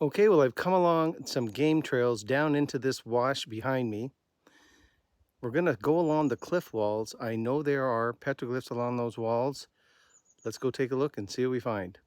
Okay, well, I've come along some game trails down into this wash behind me. We're going to go along the cliff walls. I know there are petroglyphs along those walls. Let's go take a look and see what we find.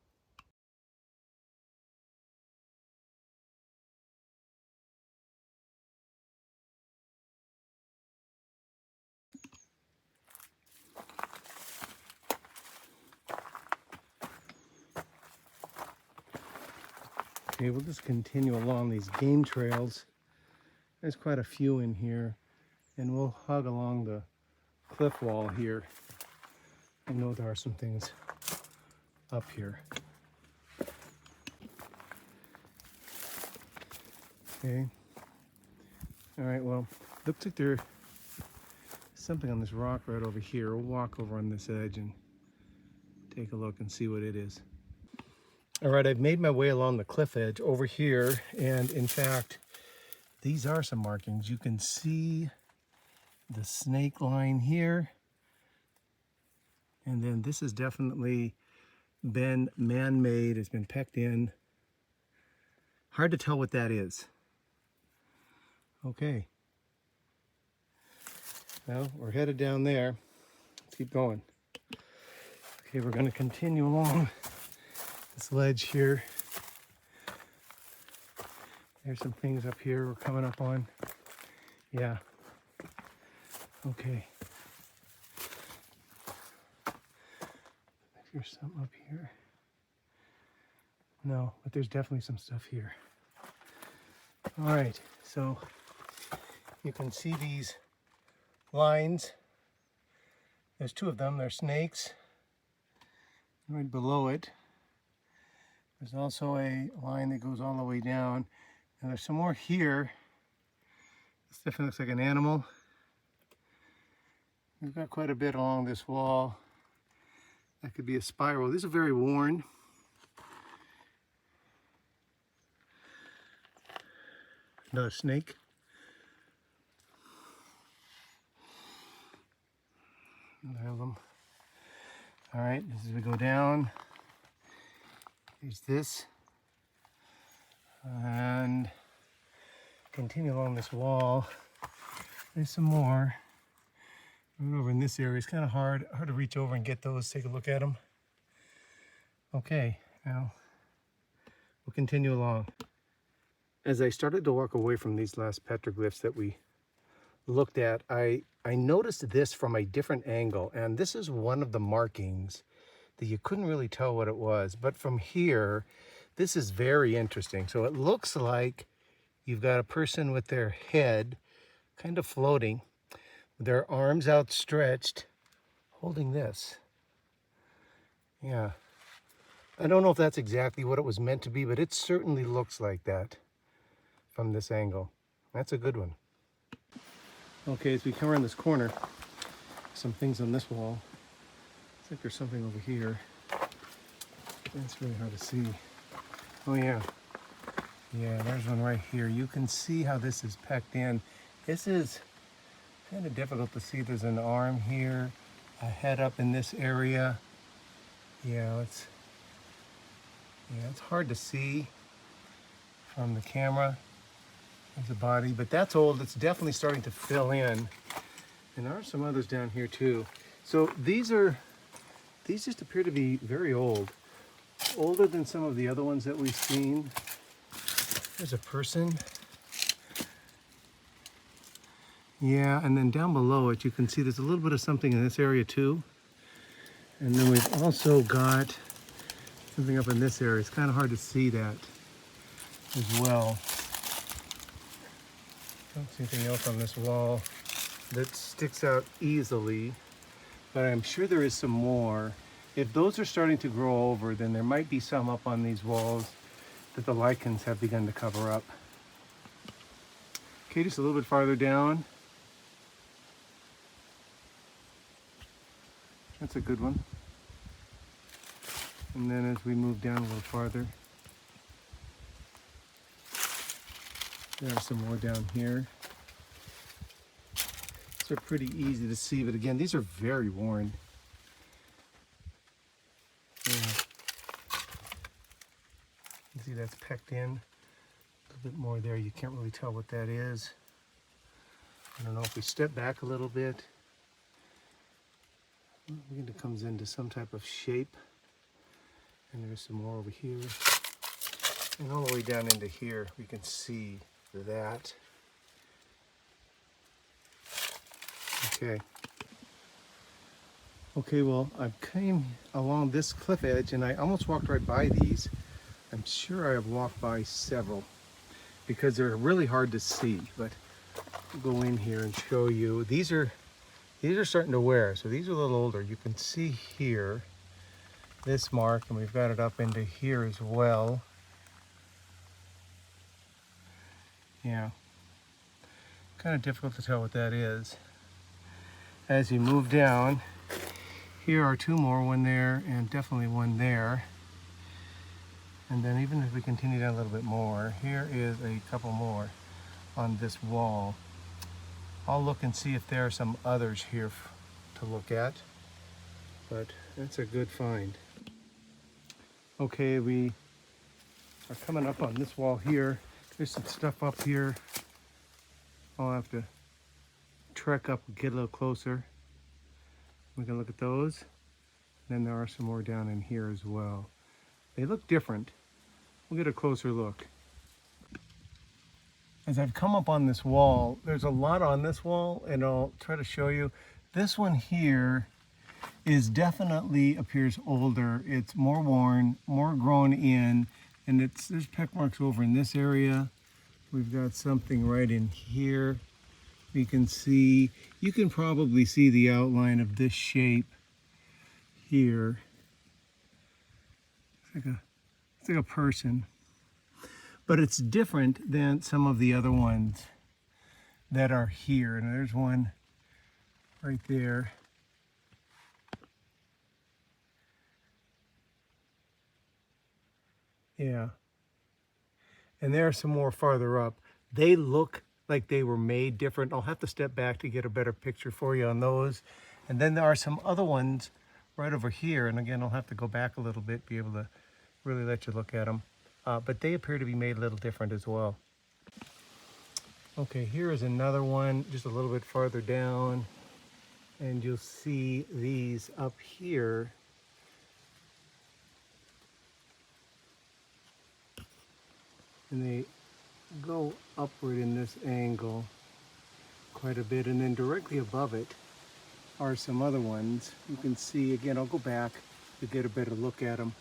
Okay, we'll just continue along these game trails. There's quite a few in here, and we'll hug along the cliff wall here. I know there are some things up here. Okay. All right, well, looks like there's something on this rock right over here. We'll walk over on this edge and take a look and see what it is. All right, I've made my way along the cliff edge over here, and in fact, these are some markings. You can see the snake line here, and then this has definitely been man-made. It's been pecked in. Hard to tell what that is. Okay. Well, we're headed down there. Let's keep going. Okay, we're going to continue along this ledge here. There's some things up here we're coming up on. Yeah. Okay. There's something up here. No, but there's definitely some stuff here. All right, so you can see these lines. There's two of them. They're snakes. Right below it, there's also a line that goes all the way down. And there's some more here. This definitely looks like an animal. We've got quite a bit along this wall. That could be a spiral. These are very worn. Another snake. Another of them. All right, as we go down, there's this. And continue along this wall. There's some more. Right over in this area. It's kind of hard to reach over and get those, take a look at them. Okay, now we'll continue along. As I started to walk away from these last petroglyphs that we looked at, I noticed this from a different angle, and this is one of the markings that you couldn't really tell what it was, but from here, this is very interesting. So it looks like you've got a person with their head kind of floating, with their arms outstretched, holding this. Yeah. I don't know if that's exactly what it was meant to be, but it certainly looks like that from this angle. That's a good one. Okay, as we come around this corner, some things on this wall. I think there's something over here. That's really hard to see. Oh yeah. Yeah, there's one right here. You can see how this is pecked in. This is kind of difficult to see. There's an arm here, a head up in this area. Yeah, it's hard to see from the camera. There's a body, but that's old. It's definitely starting to fill in. And there are some others down here too. So these just appear to be very old. Older than some of the other ones that we've seen. There's a person. Yeah, and then down below it, you can see there's a little bit of something in this area too. And then we've also got something up in this area. It's kind of hard to see that as well. Don't see anything else on this wall that sticks out easily, but I'm sure there is some more. If those are starting to grow over, then there might be some up on these walls that the lichens have begun to cover up. Okay, just a little bit farther down. That's a good one. And then as we move down a little farther, there are some more down here. These are pretty easy to see, but again, these are very worn. Yeah. You see that's pecked in. A bit more there. You can't really tell what that is. I don't know if we step back a little bit. I think it comes into some type of shape. And there's some more over here. And all the way down into here, we can see that. Okay. Okay, well, I came along this cliff edge and I almost walked right by these. I'm sure I have walked by several because they're really hard to see, but I'll go in here and show you. These are starting to wear, so these are a little older. You can see here this mark, and we've got it up into here as well. Yeah, kind of difficult to tell what that is. As you move down, here are two more, one there and definitely one there. And then even if we continue down a little bit more, here is a couple more on this wall. I'll look and see if there are some others here to look at, but that's a good find. Okay, we are coming up on this wall here. There's some stuff up here. I'll have to trek up and get a little closer. We can look at those. Then there are some more down in here as well. They look different. We'll get a closer look. As I've come up on this wall, there's a lot on this wall, and I'll try to show you. This one here is definitely appears older. It's more worn, more grown in, and there's peck marks over in this area. We've got something right in here. We can see, you can probably see the outline of this shape here. It's like a person. But it's different than some of the other ones that are here. And there's one right there. Yeah. And there are some more farther up. They look like they were made different. I'll have to step back to get a better picture for you on those. And then there are some other ones right over here. And again, I'll have to go back a little bit, be able to really let you look at them. But they appear to be made a little different as well. Okay, here is another one just a little bit farther down. And you'll see these up here. And they go upward in this angle quite a bit, and then directly above it are some other ones. You can see, again, I'll go back to get a better look at them.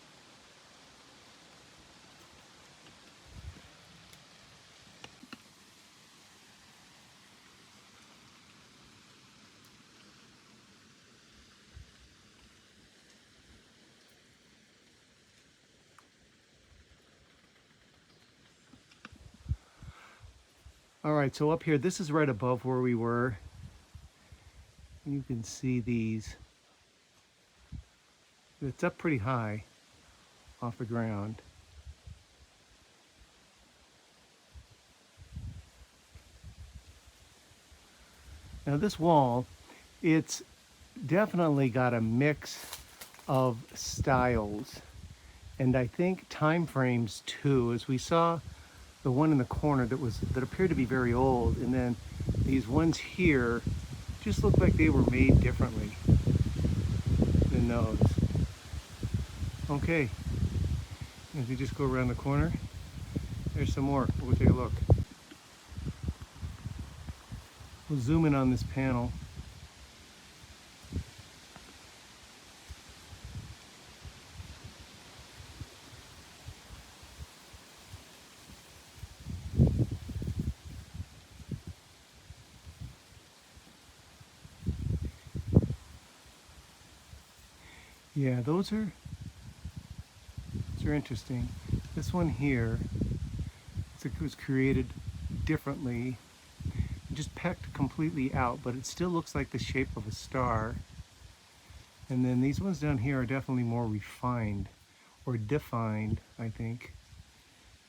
All right, so up here, this is right above where we were. You can see these. It's up pretty high off the ground. Now this wall, it's definitely got a mix of styles, and I think time frames too, as we saw the one in the corner that appeared to be very old, and then these ones here just look like they were made differently than those. Okay, if you just go around the corner, there's some more. We'll take a look. We'll zoom in on this panel. Yeah, those are interesting. This one here, it was created differently, just pecked completely out, but it still looks like the shape of a star. And then these ones down here are definitely more refined, or defined, I think,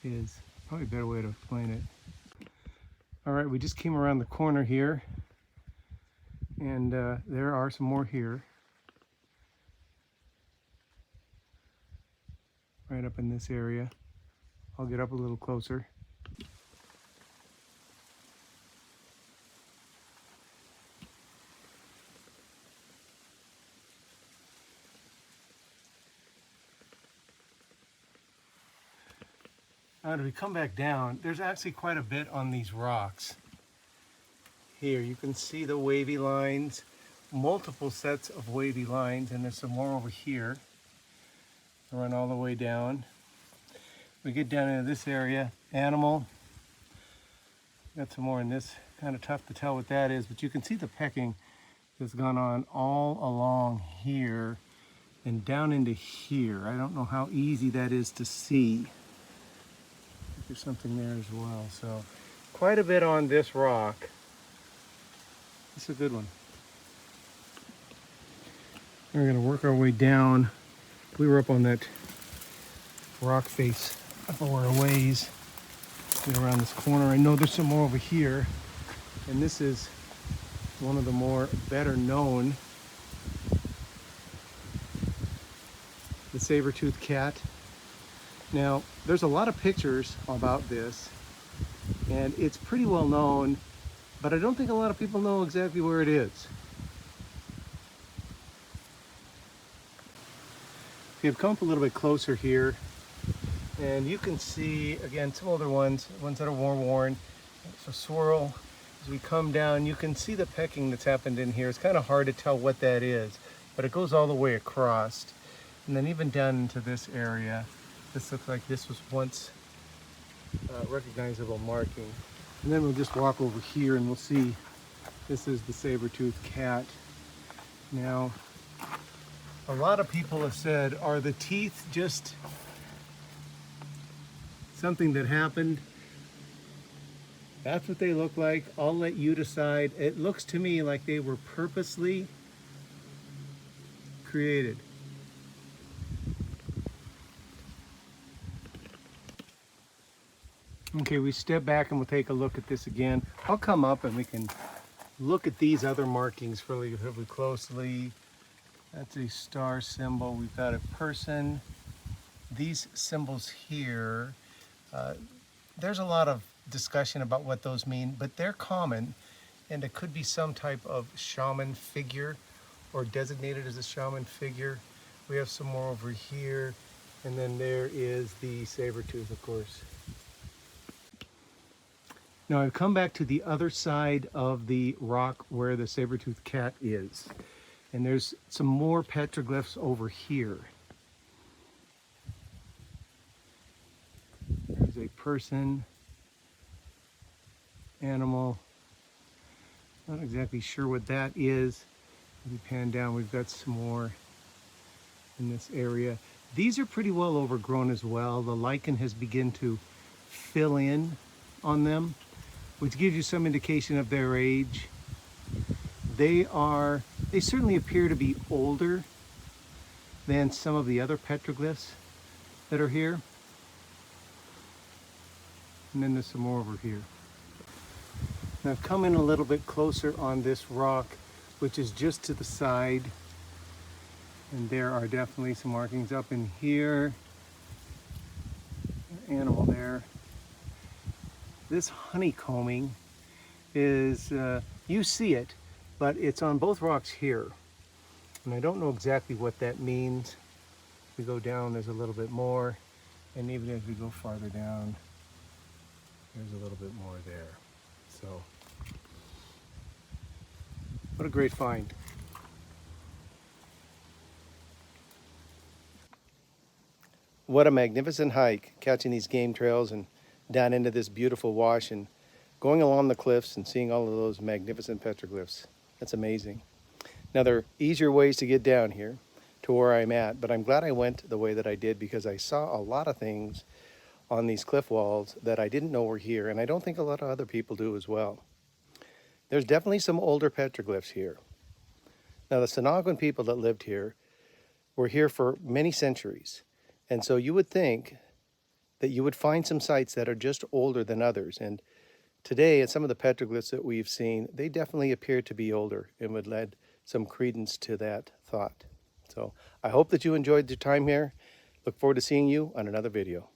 is probably a better way to explain it. All right, we just came around the corner here, and there are some more here. Right up in this area. I'll get up a little closer. Now, as we come back down, there's actually quite a bit on these rocks. Here, you can see the wavy lines, multiple sets of wavy lines, and there's some more over here. Run all the way down. We get down into this area, animal. Got some more in this. Kind of tough to tell what that is, but you can see the pecking that's gone on all along here and down into here. I don't know how easy that is to see. There's something there as well. So quite a bit on this rock. It's a good one. We're going to work our way down. We were up on that rock face up over a ways. Get around this corner. I know there's some more over here. And this is one of the more better known. The Sabertooth cat. Now, there's a lot of pictures about this, and it's pretty well known, but I don't think a lot of people know exactly where it is. We've come up a little bit closer here, and you can see, again, some older ones that are more worn. So swirl, as we come down, you can see the pecking that's happened in here. It's kind of hard to tell what that is, but it goes all the way across. And then even down into this area, this looks like this was once recognizable marking. And then we'll just walk over here and we'll see this is the Sabertooth cat. Now, a lot of people have said, are the teeth just something that happened? That's what they look like. I'll let you decide. It looks to me like they were purposely created. Okay, we step back and we'll take a look at this again. I'll come up and we can look at these other markings really closely. That's a star symbol. We've got a person. These symbols here, there's a lot of discussion about what those mean, but they're common, and it could be some type of shaman figure or designated as a shaman figure. We have some more over here, and then there is the Sabertooth, of course. Now I've come back to the other side of the rock where the Sabertooth cat is. And there's some more petroglyphs over here. There's a person, animal. Not exactly sure what that is. If we pan down, we've got some more in this area. These are pretty well overgrown as well. The lichen has begun to fill in on them, which gives you some indication of their age. They certainly appear to be older than some of the other petroglyphs that are here. And then there's some more over here. Now I've come in a little bit closer on this rock, which is just to the side. And there are definitely some markings up in here. Animal there. This honeycombing is, you see it, but it's on both rocks here. And I don't know exactly what that means. We go down, there's a little bit more. And even as we go farther down, there's a little bit more there. So, what a great find. What a magnificent hike, catching these game trails and down into this beautiful wash and going along the cliffs and seeing all of those magnificent petroglyphs. That's amazing. Now there are easier ways to get down here to where I'm at, but I'm glad I went the way that I did because I saw a lot of things on these cliff walls that I didn't know were here, and I don't think a lot of other people do as well. There's definitely some older petroglyphs here. Now the Sedona people that lived here were here for many centuries, and so you would think that you would find some sites that are just older than others. And today, in some of the petroglyphs that we've seen, they definitely appear to be older and would lend some credence to that thought. So I hope that you enjoyed your time here. Look forward to seeing you on another video.